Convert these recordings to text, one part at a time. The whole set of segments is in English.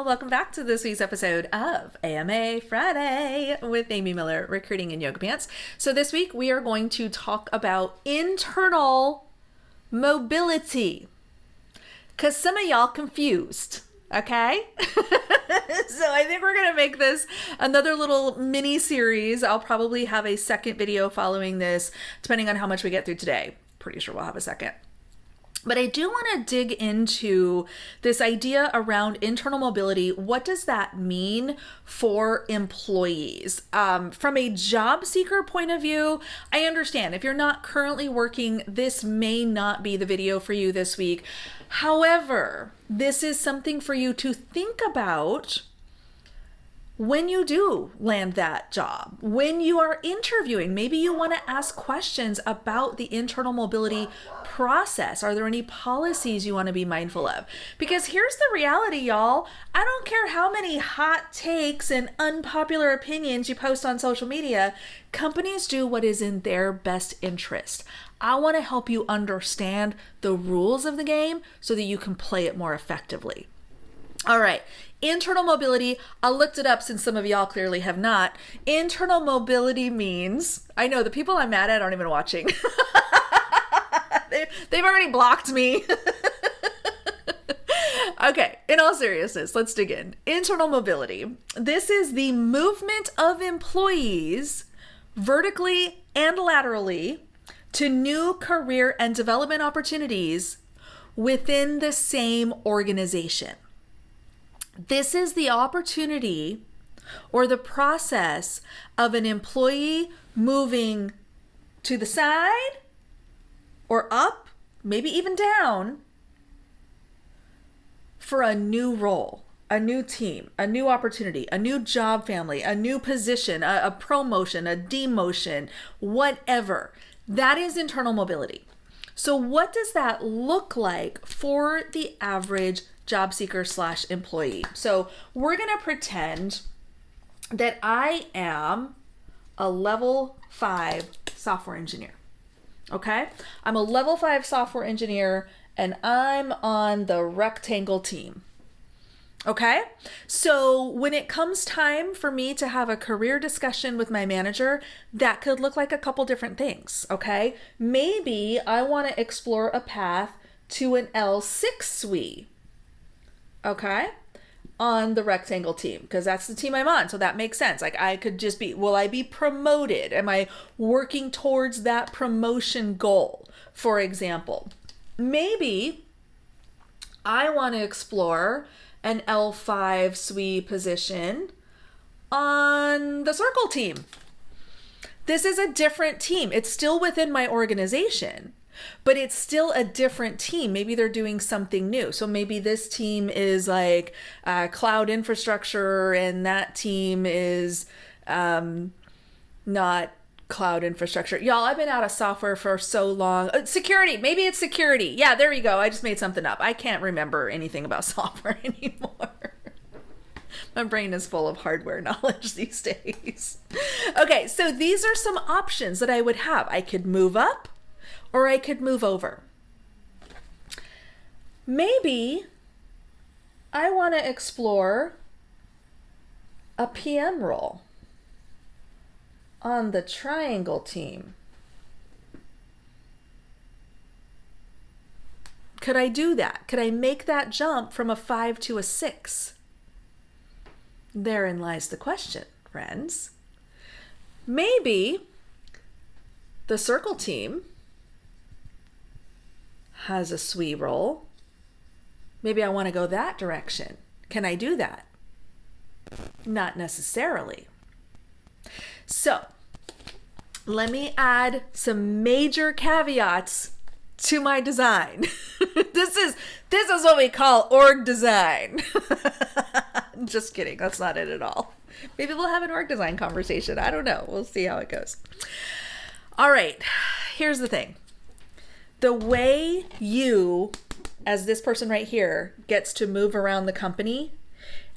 y'all. Welcome back to this week's episode of AMA Friday with Amy Miller, Recruiting in Yoga Pants. So this week we are going to talk about internal mobility because some of y'all confused, okay? So I think we're going to make this another little mini series. I'll probably have a second video following this, depending on how much we get through today. Pretty sure we'll have a second. But I do want to dig into this idea around internal mobility. What does that mean for employees? From a job seeker point of view, I understand if you're not currently working, this may not be the video for you this week. However, this is something for you to think about when you do land that job, when you are interviewing. Maybe you want to ask questions about the internal mobility process. Are there any policies you want to be mindful of? Because here's the reality, y'all. I don't care how many hot takes and unpopular opinions you post on social media. Companies do what is in their best interest. I want to help you understand the rules of the game so that you can play it more effectively. All right. Internal mobility, I looked it up since some of y'all clearly have not. Internal mobility means, I know the people I'm mad at aren't even watching. They've already blocked me. Okay, in all seriousness, let's dig in. Internal mobility. This is the movement of employees vertically and laterally to new career and development opportunities within the same organization. This is the opportunity or the process of an employee moving to the side or up, maybe even down, for a new role, a new team, a new opportunity, a new job family, a new position, a promotion, a demotion, whatever. That is internal mobility. So what does that look like for the average job seeker / employee? So we're going to pretend that I am a level 5 software engineer. Okay? I'm a level 5 software engineer and I'm on the rectangle team. Okay? So when it comes time for me to have a career discussion with my manager, that could look like a couple different things. Okay? Maybe I want to explore a path to an L6 SWE. Okay, on the rectangle team, because that's the team I'm on. So that makes sense. Like I could just be, will I be promoted? Am I working towards that promotion goal? For example, maybe I want to explore an L5 SWE position on the circle team. This is a different team. It's still within my organization, but it's still a different team. Maybe they're doing something new. So maybe this team is like cloud infrastructure and that team is not cloud infrastructure. Y'all, I've been out of software for so long. Security. Maybe it's security. Yeah, there you go. I just made something up. I can't remember anything about software anymore. My brain is full of hardware knowledge these days. Okay, so these are some options that I would have. I could move up, or I could move over. Maybe I want to explore a PM role on the triangle team. Could I do that? Could I make that jump from a 5 to a 6? Therein lies the question, friends. Maybe the circle team has a SWE role. Maybe I want to go that direction. Can I do that? Not necessarily. So let me add some major caveats to my design. This is what we call org design. Just kidding. That's not it at all. Maybe we'll have an org design conversation. I don't know. We'll see how it goes. All right. Here's the thing. The way you, as this person right here, gets to move around the company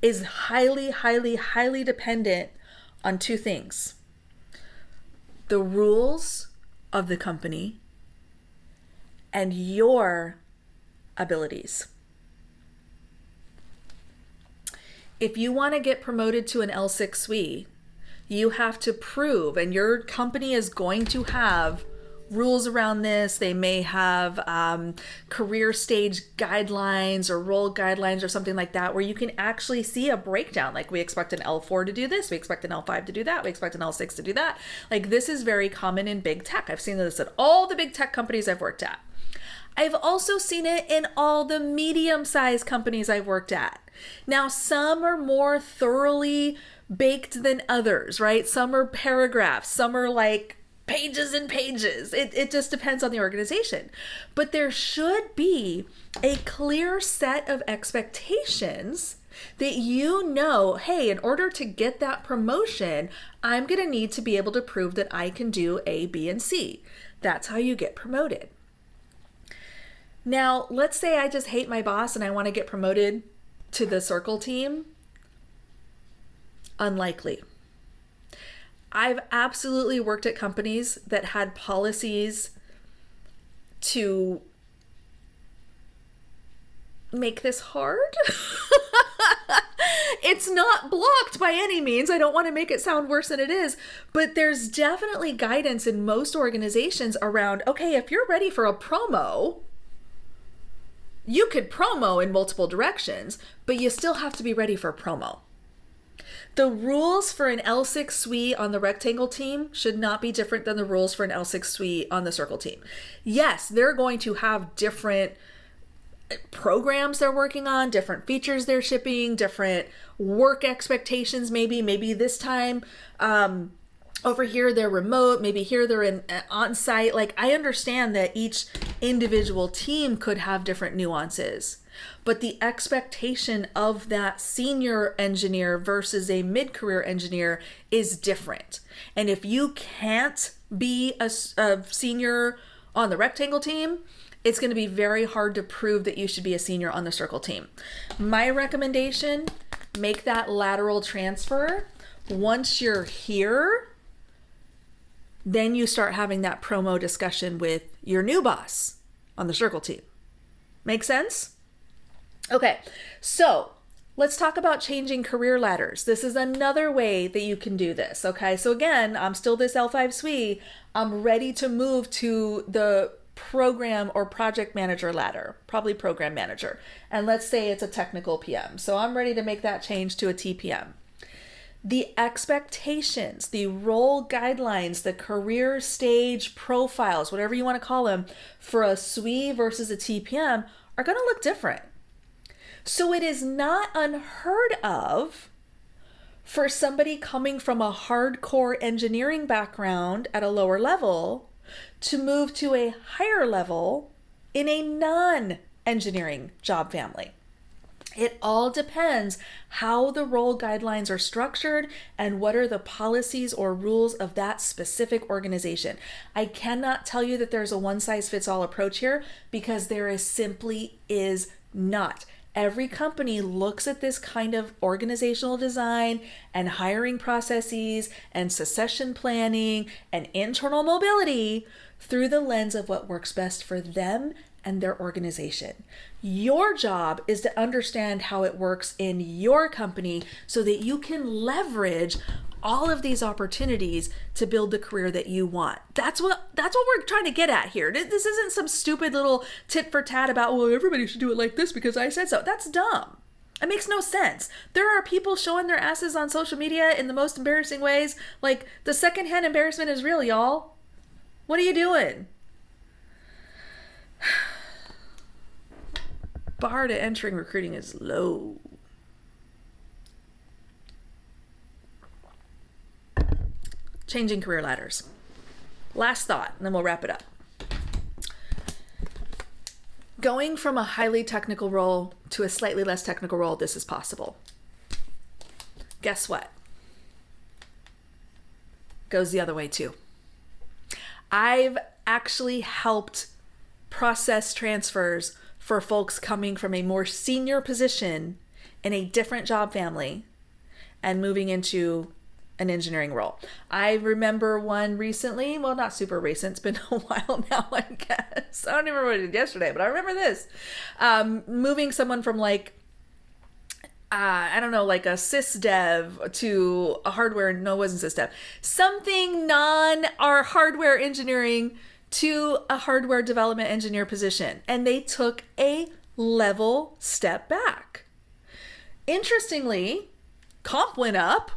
is highly, highly, highly dependent on two things. The rules of the company and your abilities. If you want to get promoted to an L6 SWE, you have to prove, and your company is going to have rules around this. They may have career stage guidelines or role guidelines or something like that, where you can actually see a breakdown. Like, we expect an L4 to do this, we expect an L5 to do that, we expect an L6 to do that. Like, this is very common in big tech. I've seen this at all the big tech companies I've worked at. I've also seen it in all the medium-sized companies I've worked at. Now, some are more thoroughly baked than others, right? Some are paragraphs, some are like pages and pages. It just depends on the organization. But there should be a clear set of expectations that you know, hey, in order to get that promotion, I'm going to need to be able to prove that I can do A, B, and C. That's how you get promoted. Now, let's say I just hate my boss and I want to get promoted to the Circle team. Unlikely. I've absolutely worked at companies that had policies to make this hard. It's not blocked by any means. I don't want to make it sound worse than it is, but there's definitely guidance in most organizations around, okay, if you're ready for a promo, you could promo in multiple directions, but you still have to be ready for a promo. The rules for an L6 SWE on the Rectangle team should not be different than the rules for an L6 SWE on the Circle team. Yes, they're going to have different programs they're working on, different features they're shipping, different work expectations. Maybe this time, over here they're remote, maybe here they're on site. Like, I understand that each individual team could have different nuances, but the expectation of that senior engineer versus a mid-career engineer is different. And if you can't be a senior on the Rectangle team, it's going to be very hard to prove that you should be a senior on the Circle team. My recommendation, make that lateral transfer. Once you're here, then you start having that promo discussion with your new boss on the Circle team. Make sense? Okay, so let's talk about changing career ladders. This is another way that you can do this, okay? So again, I'm still this L5 SWE. I'm ready to move to the program or project manager ladder, probably program manager. And let's say it's a technical PM. So I'm ready to make that change to a TPM. The expectations, the role guidelines, the career stage profiles, whatever you want to call them, for a SWE versus a TPM are going to look different. So it is not unheard of for somebody coming from a hardcore engineering background at a lower level to move to a higher level in a non-engineering job family. It all depends how the role guidelines are structured and what are the policies or rules of that specific organization. I cannot tell you that there's a one-size-fits-all approach here, because there simply is not. Every company looks at this kind of organizational design and hiring processes and succession planning and internal mobility through the lens of what works best for them and their organization. Your job is to understand how it works in your company so that you can leverage all of these opportunities to build the career that you want. That's what we're trying to get at here. This isn't some stupid little tit for tat about, well, everybody should do it like this because I said so. That's dumb. It makes no sense. There are people showing their asses on social media in the most embarrassing ways. Like, the secondhand embarrassment is real, y'all. What are you doing? Bar to entering recruiting is low. Changing career ladders. Last thought, and then we'll wrap it up. Going from a highly technical role to a slightly less technical role, this is possible. Guess what? Goes the other way too. I've actually helped process transfers for folks coming from a more senior position in a different job family and moving into an engineering role. I remember one recently, well, not super recent, it's been a while now, I guess. I don't even remember what I did yesterday, but I remember this. Moving someone from like I don't know, like a sysdev to a hardware, no, it wasn't sysdev, something our hardware engineering to a hardware development engineer position. And they took a level step back. Interestingly, comp went up,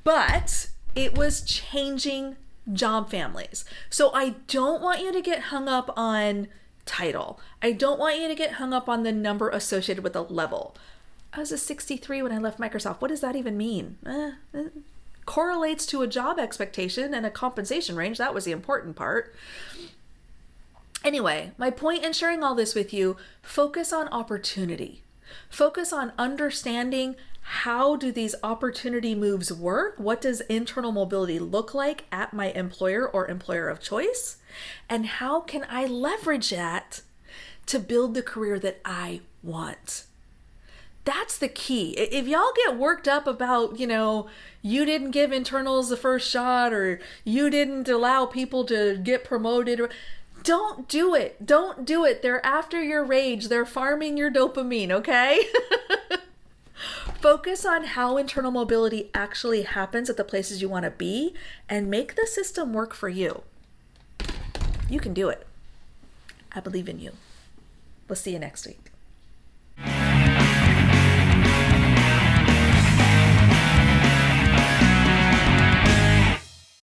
but it was changing job families. So I don't want you to get hung up on title. I don't want you to get hung up on the number associated with the level. I was a 63 when I left Microsoft. What does that even mean? It correlates to a job expectation and a compensation range. That was the important part. Anyway, my point in sharing all this with you, focus on opportunity. Focus on understanding how do these opportunity moves work? What does internal mobility look like at my employer or employer of choice? And how can I leverage that to build the career that I want? That's the key. If y'all get worked up about, you didn't give internals the first shot, or you didn't allow people to get promoted, don't do it. Don't do it. They're after your rage. They're farming your dopamine, okay? Focus on how internal mobility actually happens at the places you want to be and make the system work for you. You can do it. I believe in you. We'll see you next week.